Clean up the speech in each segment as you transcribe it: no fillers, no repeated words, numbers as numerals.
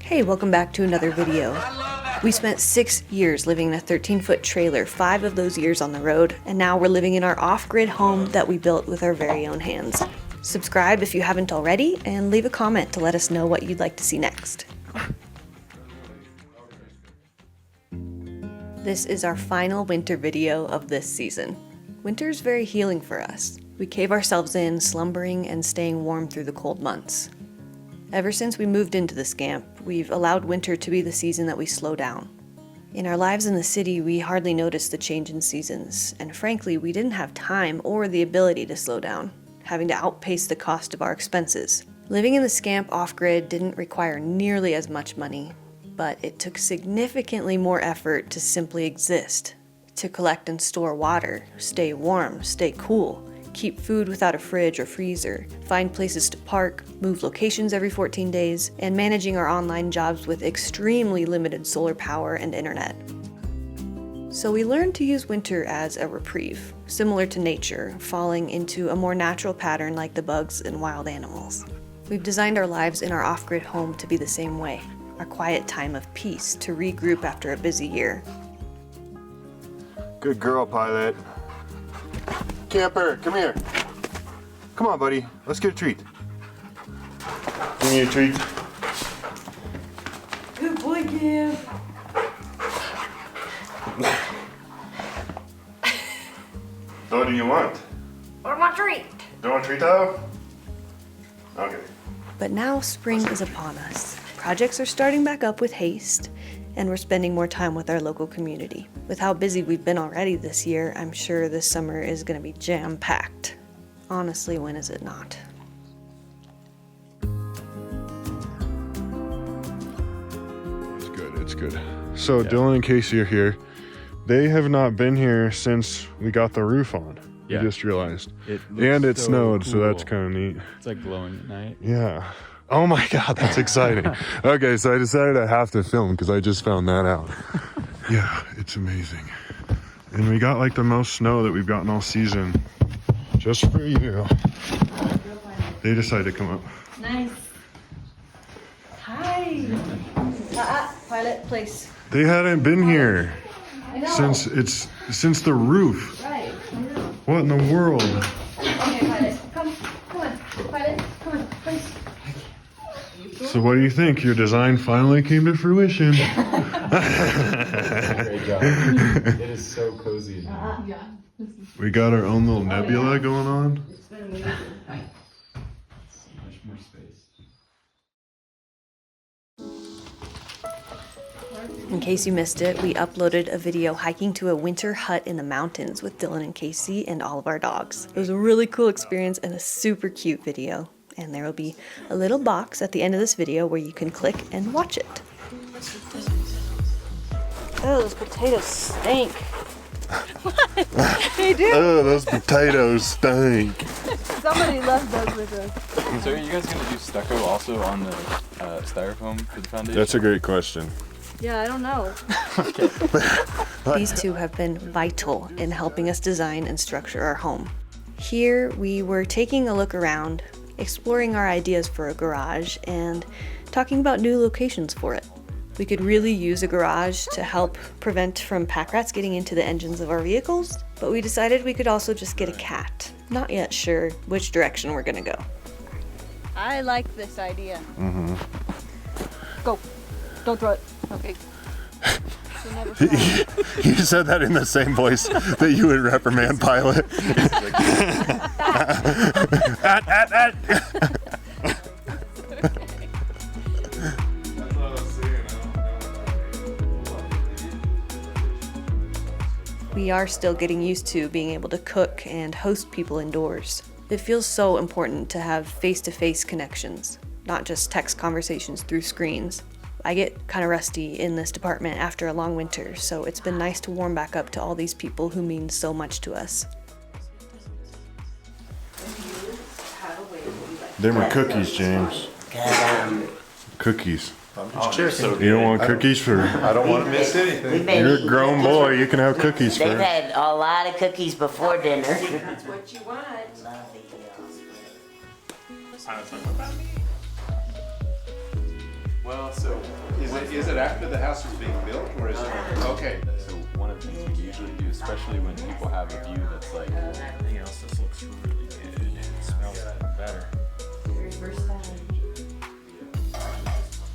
Hey, welcome back to another video. We spent 6 years living in a 13-foot trailer, 5 of those years on the road, and now we're living in our off-grid home that we built with our very own hands. Subscribe if you haven't already, and leave a comment to let us know what you'd like to see next. This is our final winter video of this season. Winter's very healing for us. We cave ourselves in, slumbering and staying warm through the cold months. Ever since we moved into this camp, we've allowed winter to be the season that we slow down. In our lives in the city, we hardly noticed the change in seasons, and frankly, we didn't have time or the ability to slow down, having to outpace the cost of our expenses. Living in this camp off-grid didn't require nearly as much money, but it took significantly more effort to simply exist, to collect and store water, stay warm, stay cool, keep food without a fridge or freezer, find places to park, move locations every 14 days, and managing our online jobs with extremely limited solar power and internet. So we learned to use winter as a reprieve, similar to nature, falling into a more natural pattern like the bugs and wild animals. We've designed our lives in our off-grid home to be the same way, our quiet time of peace to regroup after a busy year. Good girl, Pilot. Camper, come here. Come on, buddy. Let's get a treat. Give me a treat. Good boy, Cam. What do you want? Or my treat. Don't want a treat, though? Okay. But now spring is upon us. Projects are starting back up with haste, and we're spending more time with our local community. With how busy we've been already this year, I'm sure this summer is going to be jam-packed. Honestly, when is it not? It's good, it's good. So Dylan and Casey are here. They have not been here since we got the roof on. Yeah. We just realized. And it snowed, so cool. that's kind of neat. It's like glowing at night. Yeah. Oh my God, that's exciting. Okay, so I decided I have to film because I just found that out. Yeah, it's amazing. And we got like the most snow that we've gotten all season. Just for you. They decided to come up. Nice. Hi. Pilot, place. They hadn't been here I know. since the roof. Right. What in the world? Okay, Pilot. Come on. Pilot, come on, please. So what do you think? Your design finally came to fruition. Great job. It is so cozy. Yeah. We got our own little nebula going on. It's been amazing. So much more space. In case you missed it, we uploaded a video hiking to a winter hut in the mountains with Dylan and Casey and all of our dogs. It was a really cool experience and a super cute video. And there will be a little box at the end of this video where you can click and watch it. Oh, those potatoes stink. What? They do? Oh, those potatoes stink. Somebody left those with us. So are you guys going to do stucco also on the styrofoam for the foundation? That's a great question. Yeah, I don't know. These two have been vital in helping us design and structure our home. Here, we were taking a look around, exploring our ideas for a garage, and talking about new locations for it. We could really use a garage to help prevent from pack rats getting into the engines of our vehicles, but we decided we could also just get a cat. Not yet sure which direction we're gonna go. I like this idea. Mm-hmm. Go. Don't throw it. Okay. You'll never fly. You said that in the same voice that you would reprimand Pilot. We are still getting used to being able to cook and host people indoors. It feels so important to have face-to-face connections, not just text conversations through screens. I get kind of rusty in this department after a long winter, so it's been nice to warm back up to all these people who mean so much to us. Them are cookies, James. Cookies. Cheers. You don't want cookies for... I don't want to miss anything. You're a grown boy, you can have cookies They've for... had a lot of cookies before dinner. That's what you want. Well, so Is it after the house is being built, or is it? Okay. so one of the things we usually do, especially when people have a view that's like everything else, this looks really good. It smells better. Very versatile.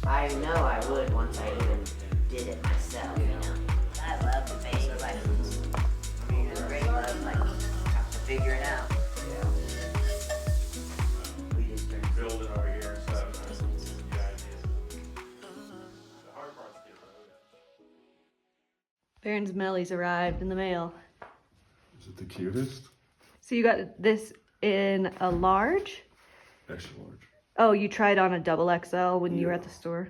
I know I would once I even did it myself, you know. I love the base, like, I mean, it's great love, like, have to figure it out. Yeah. We just turned Build it over here, so. The hard part's getting Barron's Mellies arrived in the mail. Is it the cutest? So you got this in a large? Extra large. Oh, you tried on a double XL when you were at the store?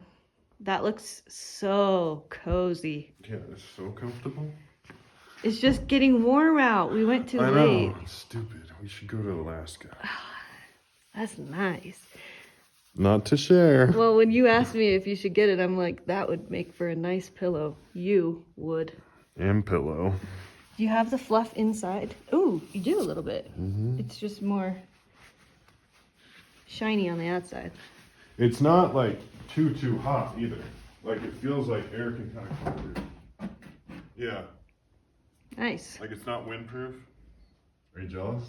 That looks so cozy. Yeah, it's so comfortable. It's just getting warm out. We went too I late. know, it's stupid. We should go to Alaska. That's nice. Not to share. Well, when you asked me if you should get it, I'm like, that would make for a nice pillow. You would. And pillow. Do you have the fluff inside? Ooh, you do a little bit. It's just more shiny on the outside. It's not like too hot either. Like it feels like air can kind of come through. Yeah, Nice. like it's not windproof. Are you jealous?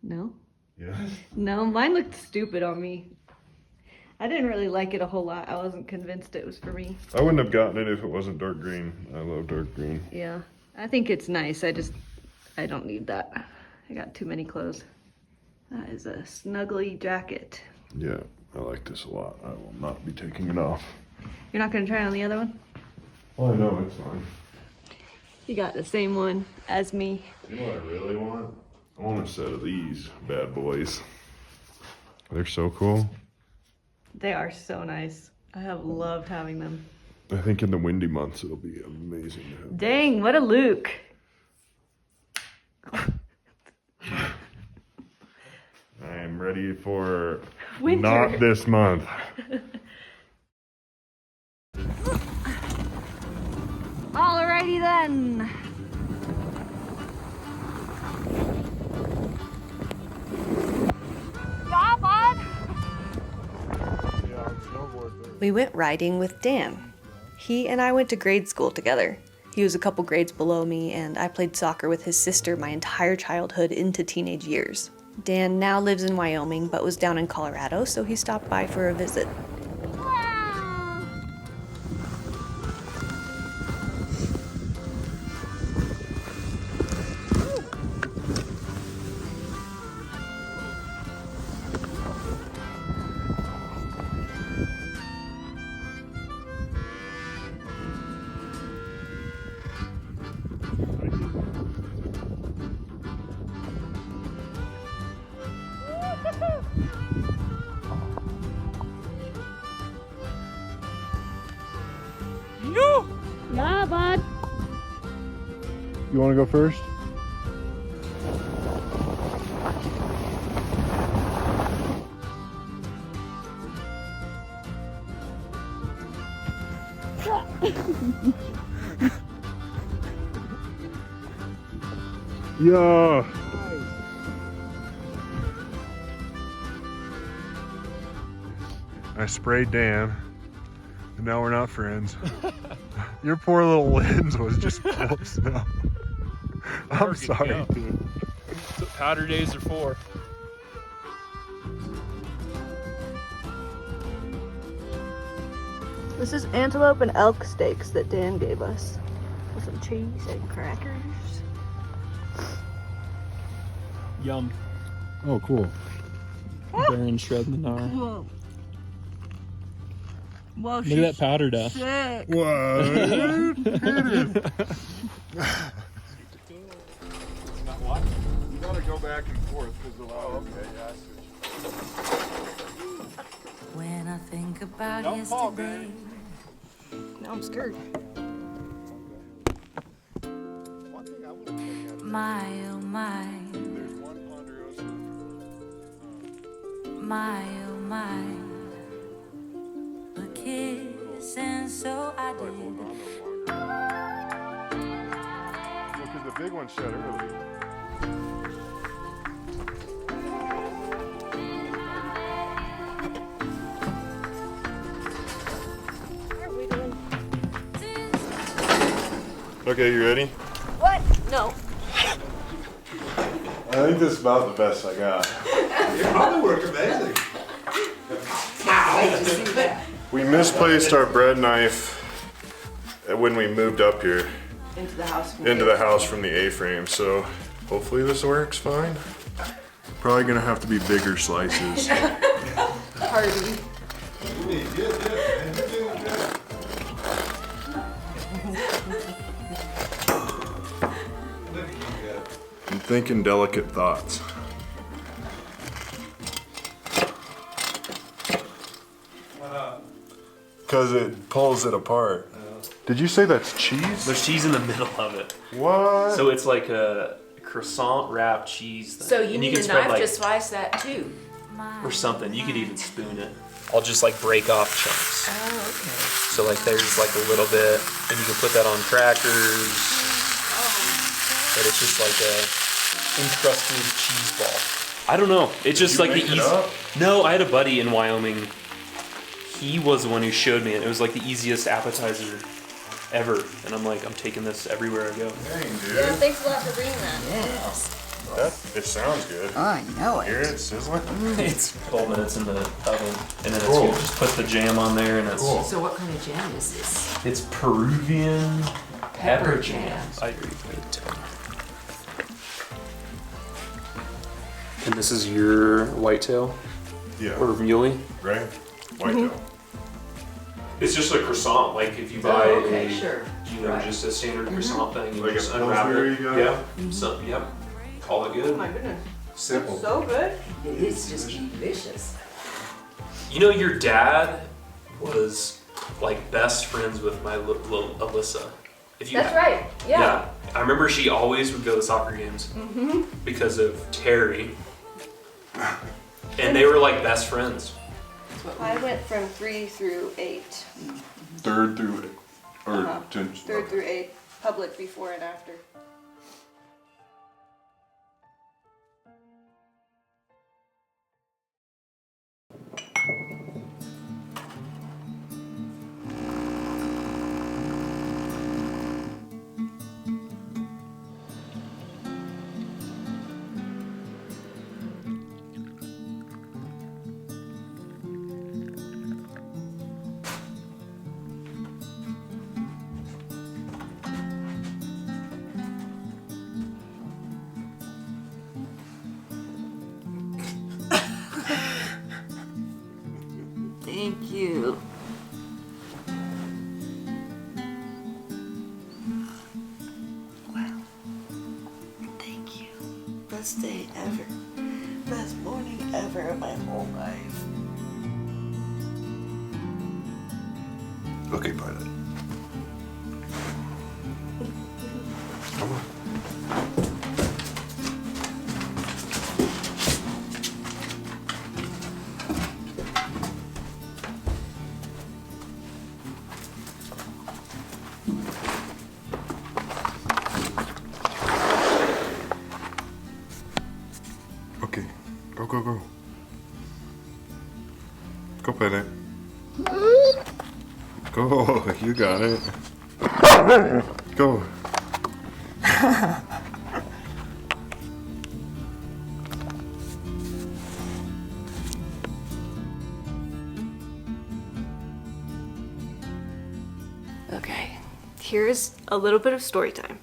No? Yeah. No, mine looked stupid on me. I didn't really like it a whole lot. I wasn't convinced it was for me. I wouldn't have gotten it if it wasn't dark green. I love dark green. Yeah, I think it's nice. I don't need that. I got too many clothes. That is a snuggly jacket. Yeah, I like this a lot. I will not be taking it off. You're not gonna try on the other one? Well, I know it's fine. You got the same one as me. You know what I really want? I want a set of these bad boys. They're so cool. They are so nice. I have loved having them. I think in the windy months it'll be amazing to have. Dang, what a Luke. I am ready for Winter. not this month. Alrighty then. Yeah, bud. We went riding with Dan. He and I went to grade school together. He was a couple grades below me, and I played soccer with his sister my entire childhood into teenage years. Dan now lives in Wyoming, but was down in Colorado, so he stopped by for a visit. Yeah, bud. You want to go first? Yeah. I sprayed Dan, and now we're not friends. Your poor little lens was just full of snow. I'm sorry, dude. That's what powder days are for. This is antelope and elk steaks that Dan gave us. With some cheese and crackers. Yum. Oh, cool. Barron shredding the gnar. Whoa. Whoa, Look at that powder dust. sick. What? You gotta go back and forth because the okay, yeah, When I think about Don't fall, yesterday, Now I'm scared. my oh my, There's one ponderosa. my oh my, a kiss and so I did. Because the big one shed early. Okay, you ready? What? No. I think this is about the best I got. Your probably work amazing. We misplaced our bread knife when we moved up here Into the house. into the house from the A-frame, so hopefully this works fine. Probably gonna have to be bigger slices. Party. I'm thinking delicate thoughts. Because it pulls it apart. Did you say that's cheese? There's cheese in the middle of it. What? So it's like a croissant wrapped cheese thing. So you And need can a spread, knife like, to slice that too. or something. You could even spoon it. I'll just like break off chunks. Oh, okay. So like there's like a little bit, and you can put that on crackers. But it's just like a encrusted cheese ball. I don't know. It's just like the make it easy. up? No, I had a buddy in Wyoming. He was the one who showed me it. It was like the easiest appetizer ever, and I'm like, I'm taking this everywhere I go. Dang, dude. Yeah, thanks a lot for bringing that. Yes. It sounds good. I know Hear it. it sizzling? It's 12 minutes in the oven, and then it's Cool. you just put the jam on there, and it's Cool. So what kind of jam is this? it's Peruvian pepper Pepper jam. jam. I agree with it. And this is your whitetail Yeah. or muley. Right? Whitetail. It's just a croissant. Like if you buy Oh, okay, a, sure. you know, Right. just a standard croissant thing, you Like a just unwrap Pillsbury it. guy? Yeah. So, yep. Call it good. Oh my goodness. Simple. So good. It is just delicious. You know, your dad was like best friends with my little Alyssa. If you That's right. Yeah. I remember she always would go to soccer games because of Terry. And they were like best friends. I went from 3 through 8. Third through, or to, 3rd through 8. Public before and after. Thank you. Wow. Thank you. Best day ever. Best morning ever of my whole life. Okay, pilot. Come on. Okay, go, go, go. Go, pilot. Go, you got it. Go. Okay, here's a little bit of story time.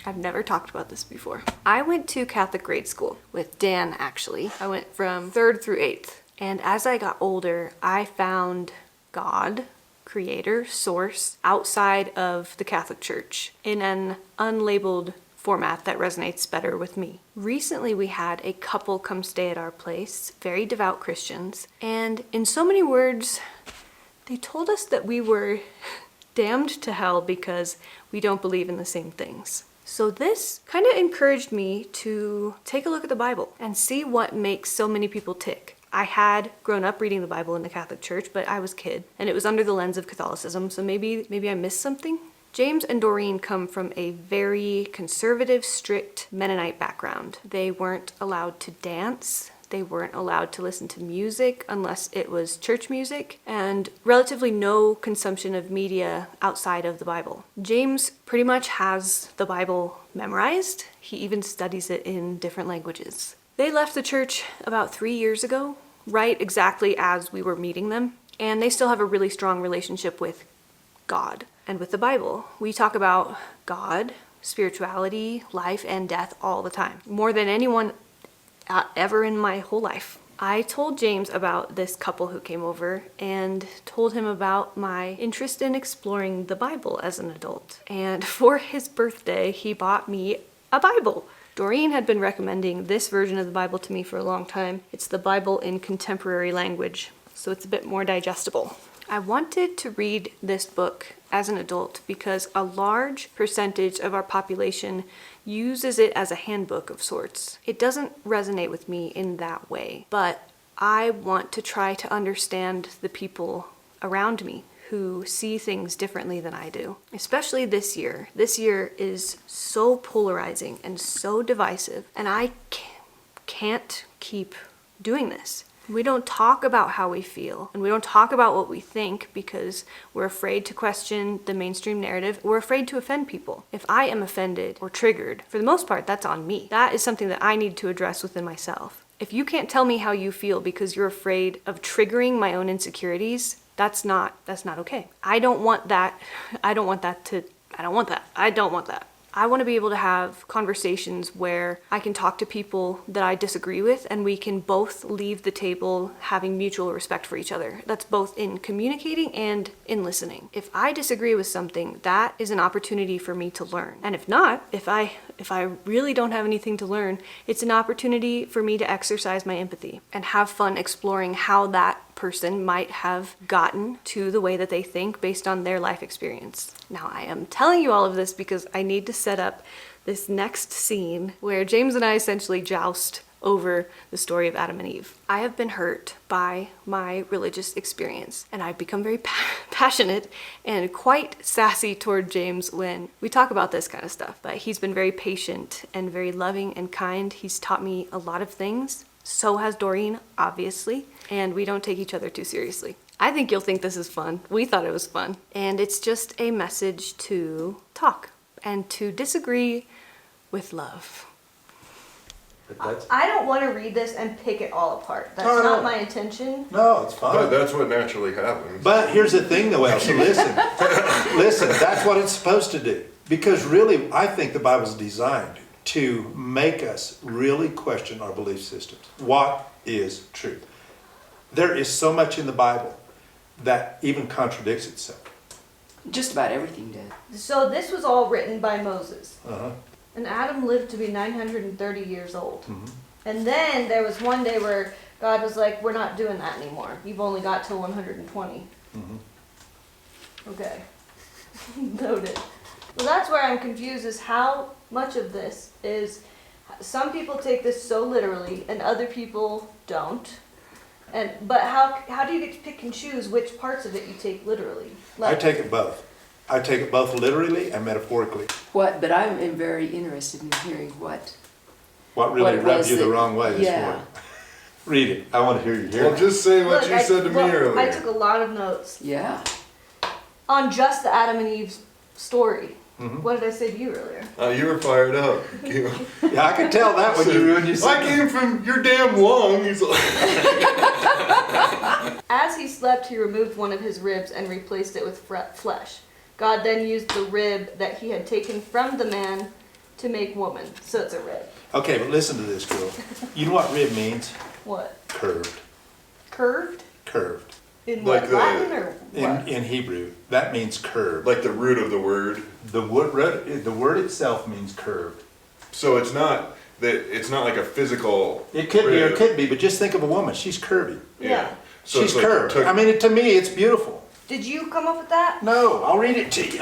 I've never talked about this before. I went to Catholic grade school with Dan, actually. I went from 3rd through 8th. And as I got older, I found God, creator, source, outside of the Catholic Church in an unlabeled format that resonates better with me. Recently, we had a couple come stay at our place, very devout Christians, and in so many words, they told us that we were damned to hell because we don't believe in the same things. So this kind of encouraged me to take a look at the Bible and see what makes so many people tick. I had grown up reading the Bible in the Catholic Church, but I was a kid, and it was under the lens of Catholicism, so maybe I missed something. James and Doreen come from a very conservative, strict Mennonite background. They weren't allowed to dance. They weren't allowed to listen to music unless it was church music, and relatively no consumption of media outside of the Bible. James pretty much has the Bible memorized. He even studies it in different languages. They left the church about 3 years ago, right exactly as we were meeting them, and they still have a really strong relationship with God and with the Bible. We talk about God, spirituality, life, and death all the time, more than anyone ever in my whole life. I told James about this couple who came over and told him about my interest in exploring the Bible as an adult. And for his birthday, he bought me a Bible. Doreen had been recommending this version of the Bible to me for a long time. It's the Bible in contemporary language, so it's a bit more digestible. I wanted to read this book as an adult because a large percentage of our population uses it as a handbook of sorts. It doesn't resonate with me in that way, but I want to try to understand the people around me who see things differently than I do, especially this year. This year is so polarizing and so divisive, and I can't keep doing this. We don't talk about how we feel, and we don't talk about what we think because we're afraid to question the mainstream narrative. We're afraid to offend people. If I am offended or triggered, for the most part, that's on me. That is something that I need to address within myself. If you can't tell me how you feel because you're afraid of triggering my own insecurities, that's not okay. I don't want that. I don't want that. I want to be able to have conversations where I can talk to people that I disagree with and we can both leave the table having mutual respect for each other. That's both in communicating and in listening. If I disagree with something, that is an opportunity for me to learn. And if not, if I really don't have anything to learn, it's an opportunity for me to exercise my empathy and have fun exploring how that person might have gotten to the way that they think based on their life experience. Now, I am telling you all of this because I need to set up this next scene where James and I essentially joust over the story of Adam and Eve. I have been hurt by my religious experience, and I've become very passionate and quite sassy toward James when we talk about this kind of stuff. But he's been very patient and very loving and kind. He's taught me a lot of things. So has Doreen, obviously, and we don't take each other too seriously. I think you'll think this is fun. We thought it was fun. And it's just a message to talk and to disagree with love. I don't want to read this and pick it all apart. That's not my intention. No, it's fine. But that's what naturally happens. But here's the thing though, Elsa, listen. Listen, that's what it's supposed to do. Because really, I think the Bible's designed to make us really question our belief systems. What is truth? There is so much in the Bible that even contradicts itself. Just about everything did. So this was all written by Moses. Uh-huh. And Adam lived to be 930 years old. Mm-hmm. And then there was one day where God was like, we're not doing that anymore. You've only got till 120. Mm-hmm. Okay. Noted. Well, that's where I'm confused is how much of this is, some people take this so literally and other people don't. But how do you get to pick and choose which parts of it you take literally? I take it both. I take it both literally and metaphorically. But I'm very interested in hearing what What it rubbed was you the that- wrong way this yeah. morning? Read it. I want to hear you hear Well, it. just say what Look, you said to me earlier. I took a lot of notes Yeah. on just the Adam and Eve story. Mhm. What did I say to you earlier? You were fired up. Yeah, I can tell that when you said I came from your damn lung. He's like, As he slept, he removed one of his ribs and replaced it with flesh. God then used the rib that he had taken from the man to make woman. So it's a rib. Okay, but listen to this, girl. You know what rib means? What? Curved. Curved? Curved. In Like what? the- Latin or what? In Hebrew, that means curved. like the root of the word. The word itself means curved. So it's not like a physical. It could be or rib. it could be, but just think of a woman. She's curvy. Yeah. So She's it's like curved. took- I mean, to me, it's beautiful. Did you come up with that? No, I'll read it to you.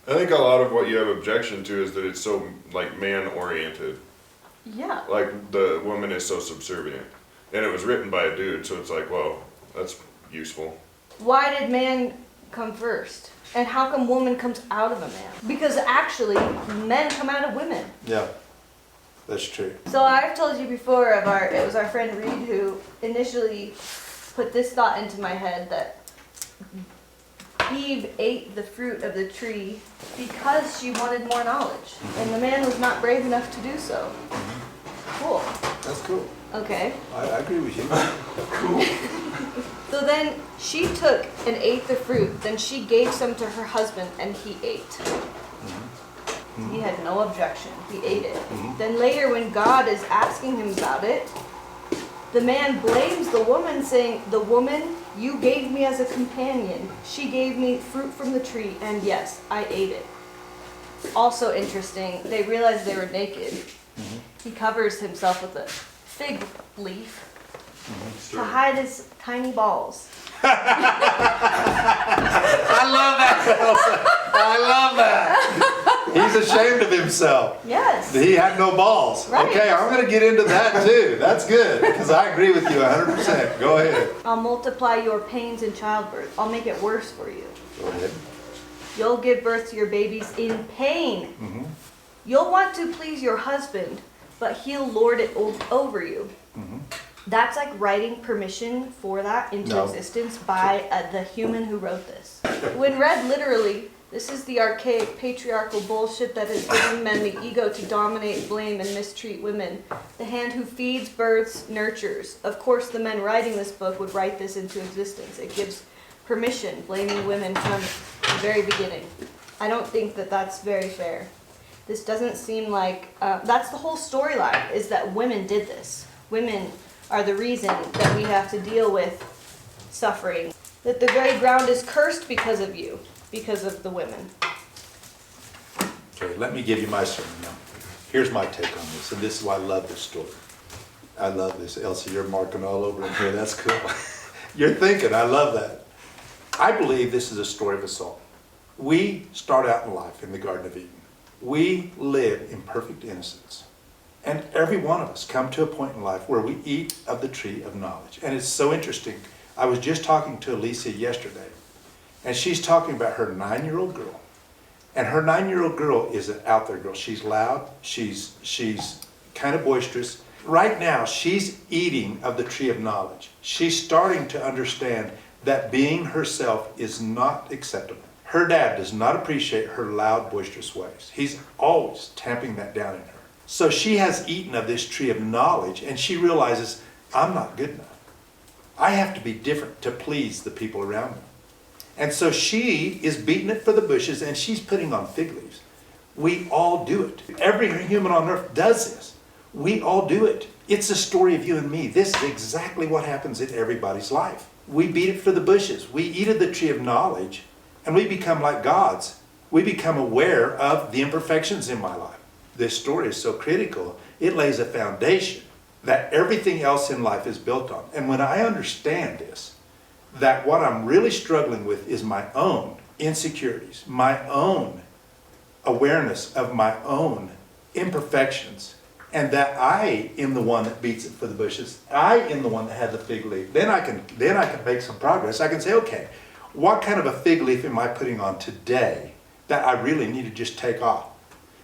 I think a lot of what you have objection to is that it's so like man oriented. Yeah. Like the woman is so subservient, and it was written by a dude, so it's like, well, that's useful. Why did man come first? And how come woman comes out of a man? Because actually, men come out of women. Yeah. That's true. So I've told you before of it was our friend Reed who initially put this thought into my head that Eve ate the fruit of the tree because she wanted more knowledge, and the man was not brave enough to do so. Cool. That's cool. Okay. I agree with you. So then she took and ate the fruit, then she gave some to her husband and he ate. He had no objection. He ate it. Then later when God is asking him about it, the man blames the woman, saying, "The woman you gave me as a companion, she gave me fruit from the tree, and yes, I ate it." Also interesting, they realized they were naked. He covers himself with a fig leaf to hide his tiny balls. I love that, Elsa. I love that. He's ashamed of himself. Yes. He had no balls. Right. Okay, I'm going to get into that too. That's good, because I agree with you 100%. Go ahead. I'll multiply your pains in childbirth. I'll make it worse for you. Go ahead. You'll give birth to your babies in pain. You'll want to please your husband, but he'll lord it over you. That's like writing permission for that into existence by the human who wrote this. When read literally, this is the archaic patriarchal bullshit that has given men the ego to dominate, blame, and mistreat women. The hand who feeds, births, nurtures. Of course, the men writing this book would write this into existence. It gives permission, blaming women from the very beginning. I don't think that that's very fair. This doesn't seem like, that's the whole storyline, is that women did this. Women are the reason that we have to deal with suffering. That the very ground is cursed because of you, because of the women. Okay, let me give you my sermon now. Here's my take on this, and this is why I love this story. I love this. Elsa, you're marking all over in here. That's cool. You're thinking. I love that. I believe this is a story of us all. We start out in life in the Garden of Eden. We live in perfect innocence. And every one of us come to a point in life where we eat of the tree of knowledge. And it's so interesting. I was just talking to Elisa yesterday, and she's talking about her 9-year-old girl. And her 9-year-old girl is an out there girl. She's loud. She's kind of boisterous. Right now, she's eating of the tree of knowledge. She's starting to understand that being herself is not acceptable. Her dad does not appreciate her loud, boisterous ways. He's always tamping that down in her. So she has eaten of this tree of knowledge, and she realizes, I'm not good enough. I have to be different to please the people around me. And so she is beating it for the bushes, and she's putting on fig leaves. We all do it. Every human on earth does this. We all do it. It's a story of you and me. This is exactly what happens in everybody's life. We beat it for the bushes. We eat of the tree of knowledge, and we become like gods. We become aware of the imperfections in my life. This story is so critical. It lays a foundation that everything else in life is built on. And when I understand this, that what I'm really struggling with is my own insecurities, my own awareness of my own imperfections, and that I am the one that beats it for the bushes. I am the one that had the fig leaf. Then I can make some progress. I can say, okay, what kind of a fig leaf am I putting on today that I really need to just take off?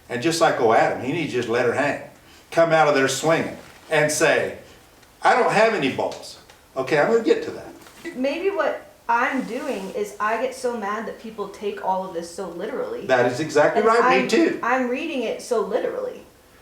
And just like Adam, he needs to just let her hang. Come out of there swinging and say, I don't have any balls. Okay, I'm going to get to that. Maybe what I'm doing is I get so mad that people take all of this so literally. That is exactly right. Me too. I'm reading it so literally.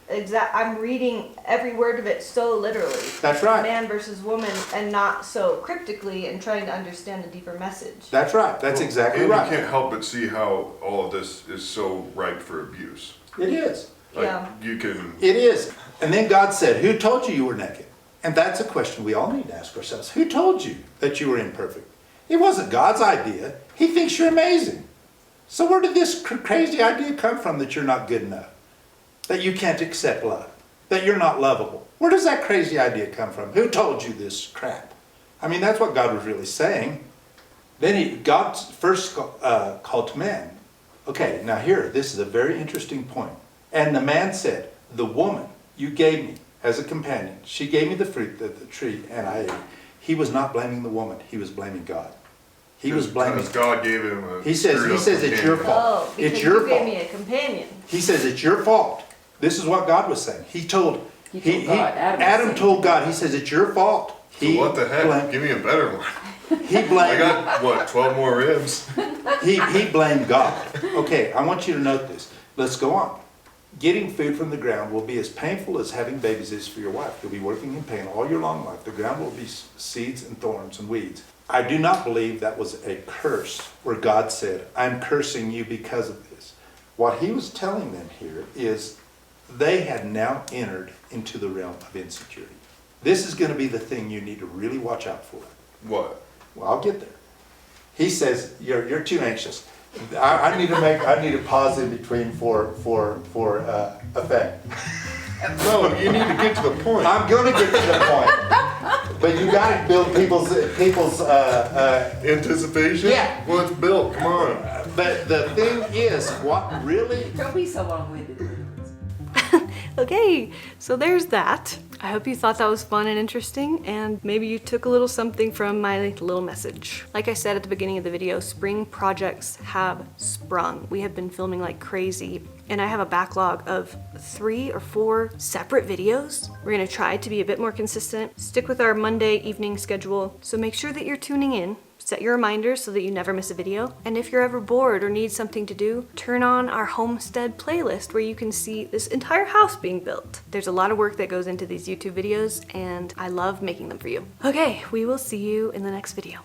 I'm reading every word of it so literally. That's right. Man versus woman, and not so cryptically and trying to understand the deeper message. That's right. That's exactly and right. You can't help but see how all of this is so ripe for abuse. It is. Like, yeah. You can. It is. And then God said, who told you were naked? And that's a question we all need to ask ourselves. Who told you that you were imperfect? It wasn't God's idea. He thinks you're amazing. So where did this crazy idea come from that you're not good enough? That you can't accept love? That you're not lovable? Where does that crazy idea come from? Who told you this crap? I mean, that's what God was really saying. Then God first called to man. Okay, now here, this is a very interesting point. And the man said, the woman you gave me as a companion, she gave me the fruit of the tree, and I ate it. He was not blaming the woman, he was blaming God. He was blaming. Because God gave him a He says it's your fault. Oh, because it's your you fault. gave me a companion. He says it's your fault This is what God was saying. He told God. Adam told God, he says, it's your fault. So what the heck? Give me a better one. He blamed. I got, what, 12 more ribs? He blamed God. Okay, I want you to note this. Let's go on. Getting food from the ground will be as painful as having babies is for your wife. You'll be working in pain all your long life. The ground will be seeds and thorns and weeds. I do not believe that was a curse where God said, I'm cursing you because of this. What he was telling them here is they had now entered into the realm of insecurity. This is going to be the thing you need to really watch out for. What? Well, I'll get there. He says, you're too anxious. I need to pause in between for effect. No, you need to get to the point. I'm going to get to the point. But you got to build people's anticipation? Yeah. Well, it's built, come on. But the thing is, what really... Don't be so long-winded. Okay, so there's that. I hope you thought that was fun and interesting, and maybe you took a little something from my little message. Like I said at the beginning of the video, spring projects have sprung. We have been filming like crazy, and I have a backlog of 3 or 4 separate videos. We're gonna try to be a bit more consistent, stick with our Monday evening schedule, so make sure that you're tuning in. Set your reminders so that you never miss a video. And if you're ever bored or need something to do, turn on our homestead playlist where you can see this entire house being built. There's a lot of work that goes into these YouTube videos, and I love making them for you. Okay, we will see you in the next video.